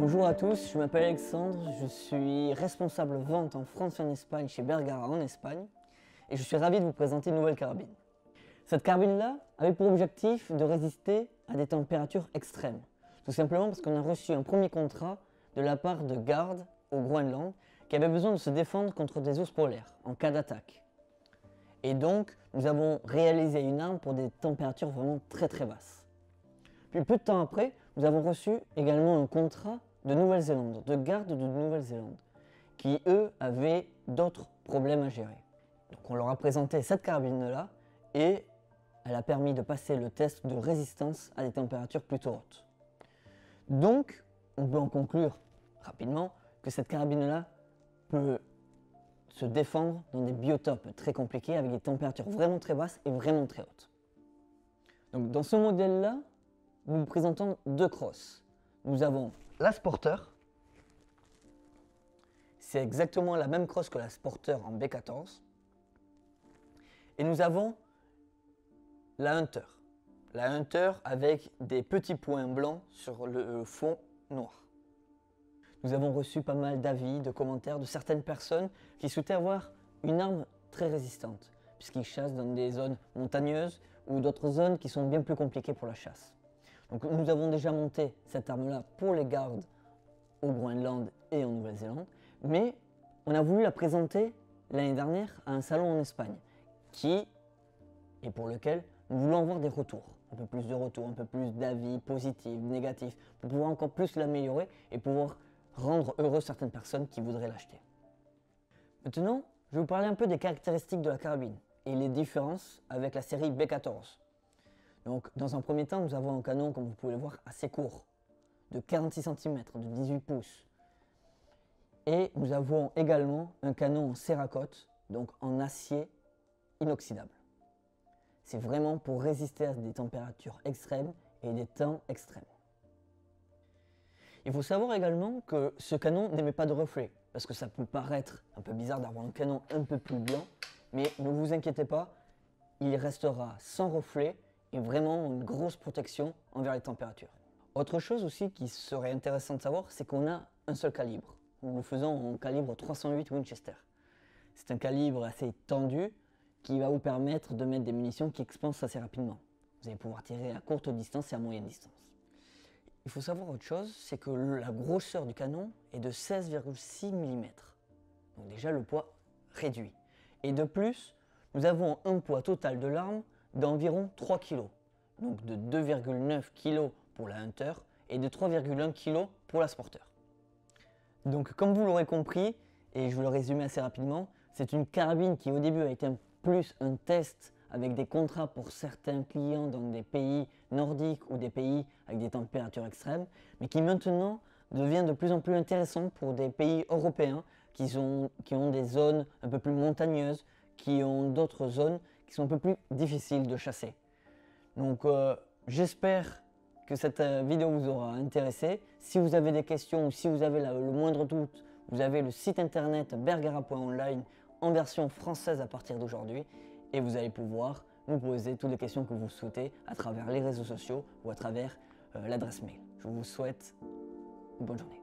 Bonjour à tous, je m'appelle Alexandre, je suis responsable vente en France et en Espagne chez Bergara en Espagne et je suis ravi de vous présenter une nouvelle carabine. Cette carabine-là avait pour objectif de résister à des températures extrêmes, tout simplement parce qu'on a reçu un premier contrat de la part de Gard au Groenland qui avait besoin de se défendre contre des ours polaires en cas d'attaque. Et donc nous avons réalisé une arme pour des températures vraiment très basses. Puis peu de temps après, nous avons reçu également un contrat de Nouvelle-Zélande, de Gard de Nouvelle-Zélande, qui eux avaient d'autres problèmes à gérer. Donc on leur a présenté cette carabine-là et elle a permis de passer le test de résistance à des températures plutôt hautes. Donc on peut en conclure rapidement que cette carabine-là peut se défendre dans des biotopes très compliqués avec des températures vraiment très basses et vraiment très hautes. Donc dans ce modèle-là, nous vous présentons deux crosses. Nous avons la Sporter. C'est exactement la même crosse que la Sporter en B14. Et nous avons la Hunter. La Hunter avec des petits points blancs sur le fond noir. Nous avons reçu pas mal d'avis, de commentaires de certaines personnes qui souhaitaient avoir une arme très résistante, puisqu'ils chassent dans des zones montagneuses ou d'autres zones qui sont bien plus compliquées pour la chasse. Donc nous avons déjà monté cette arme-là pour les gardes au Groenland et en Nouvelle-Zélande, mais on a voulu la présenter l'année dernière à un salon en Espagne, et pour lequel nous voulons avoir des retours, un peu plus de retours, un peu plus d'avis positifs, négatifs, pour pouvoir encore plus l'améliorer et pouvoir rendre heureux certaines personnes qui voudraient l'acheter. Maintenant, je vais vous parler un peu des caractéristiques de la carabine et les différences avec la série B14. Donc, dans un premier temps, nous avons un canon, comme vous pouvez le voir, assez court, de 46 cm, de 18 pouces. Et nous avons également un canon en céracote, donc en acier inoxydable. C'est vraiment pour résister à des températures extrêmes et des temps extrêmes. Il faut savoir également que ce canon n'émet pas de reflets, parce que ça peut paraître un peu bizarre d'avoir un canon un peu plus blanc, mais ne vous inquiétez pas, il restera sans reflet et vraiment une grosse protection envers les températures. Autre chose aussi qui serait intéressant de savoir, c'est qu'on a un seul calibre. Nous le faisons en calibre 308 Winchester. C'est un calibre assez tendu qui va vous permettre de mettre des munitions qui expansent assez rapidement. Vous allez pouvoir tirer à courte distance et à moyenne distance. Il faut savoir autre chose, c'est que la grosseur du canon est de 16,6 mm. Donc déjà le poids réduit. Et de plus, nous avons un poids total de l'arme d'environ 3 kg, donc de 2,9 kg pour la Hunter et de 3,1 kg pour la Sporter. Donc comme vous l'aurez compris, et je vais le résumer assez rapidement, c'est une carabine qui au début a été plus un test avec des contrats pour certains clients dans des pays nordiques ou des pays avec des températures extrêmes, mais qui maintenant devient de plus en plus intéressant pour des pays européens qui ont des zones un peu plus montagneuses, qui ont d'autres zones qui sont un peu plus difficiles de chasser. Donc j'espère que cette vidéo vous aura intéressé. Si vous avez des questions ou si vous avez le moindre doute, vous avez le site internet bergara.online en version française à partir d'aujourd'hui et vous allez pouvoir nous poser toutes les questions que vous souhaitez à travers les réseaux sociaux ou à travers l'adresse mail. Je vous souhaite une bonne journée.